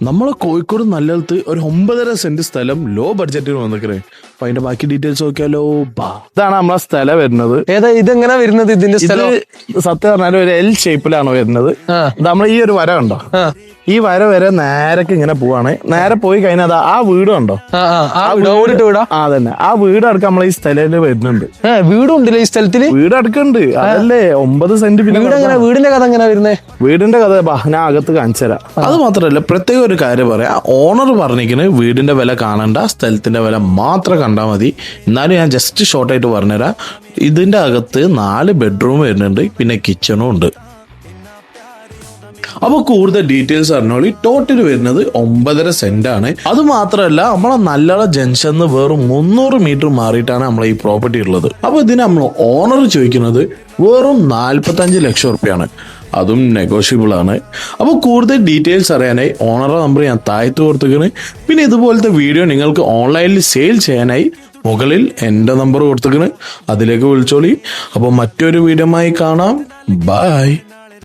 നമ്മളെ കോഴിക്കോട് നല്ലത് ഒരു 9.5 സെന്റ് സ്ഥലം ലോ ബഡ്ജറ്റിൽ വന്നിക്കണേ. അപ്പൊ അതിന്റെ ബാക്കി ഡീറ്റെയിൽസ് നോക്കിയാലോ. ഇതാണ് നമ്മളെ സ്ഥലം വരുന്നത്. ഏതാ ഇതെങ്ങനെ വരുന്നത്? ഇതിന്റെ സ്ഥലം സത്യം പറഞ്ഞാൽ ഒരു എൽ ഷേപ്പിലാണ് വരുന്നത്. നമ്മൾ ഈ ഒരു വര കണ്ടോ, ഈ വര വരെ നേരക്ക് ഇങ്ങനെ പോവാണ്. നേരെ പോയി കഴിഞ്ഞാൽ ആ വീട് കണ്ടോ, അതന്നെ ആ വീട് അടക്കം നമ്മളെ ഈ സ്ഥലത്ത് വരുന്നുണ്ട്. വീടും ഉണ്ടല്ലേ ഈ സ്ഥലത്തില്? വീട് അടക്കുന്നുണ്ട്. അതല്ലേ 9 സെന്റ്. പിന്നെ വീടിന്റെ കഥ എങ്ങനെ വരുന്നേ? വീടിന്റെ കഥ ഞാൻ അകത്ത് കാണിച്ചു തരാം. അത് മാത്രല്ല പ്രത്യേക ഒരു കാര്യം പറയാം. ഓണർ പറഞ്ഞിരിക്കുന്നത് വീടിന്റെ വില കാണണ്ട, സ്ഥലത്തിന്റെ വില മാത്രം കണ്ടാൽ മതി. എന്നാലും ഞാൻ ജസ്റ്റ് ഷോർട്ടായിട്ട് പറഞ്ഞുതരാം. ഇതിന്റെ അകത്ത് 4 ബെഡ്റൂം വരുന്നുണ്ട്, പിന്നെ കിച്ചണും ഉണ്ട്. അപ്പൊ കൂടുതൽ ഡീറ്റെയിൽസ് അറിഞ്ഞോളി. ടോട്ടൽ വരുന്നത് 9.5 സെന്റ് ആണ്. അത് മാത്രമല്ല നമ്മളെ നല്ലള ജംഗ്ഷന്ന് വെറും 300 മീറ്റർ മാറിയിട്ടാണ് നമ്മളെ ഈ പ്രോപ്പർട്ടി ഉള്ളത്. അപ്പൊ ഇതിന് നമ്മൾ ഓണർ ചോദിക്കുന്നത് വെറും 45 ലക്ഷം റുപ്യാണ്. അതും നെഗോഷ്യബിൾ ആണ്. അപ്പോൾ കൂടുതൽ ഡീറ്റെയിൽസ് അറിയാനായി ഓണറുടെ നമ്പർ ഞാൻ താഴത്ത് കൊടുത്തിരിക്കുന്നു. പിന്നെ ഇതുപോലത്തെ വീഡിയോ നിങ്ങൾക്ക് ഓൺലൈനിൽ സെയിൽ ചെയ്യാനായി മുകളിൽ എൻ്റെ നമ്പർ കൊടുത്തിരിക്കുന്നു, അതിലേക്ക് വിളിച്ചോളി. അപ്പോൾ മറ്റൊരു വീഡിയോമായി കാണാം. ബൈ.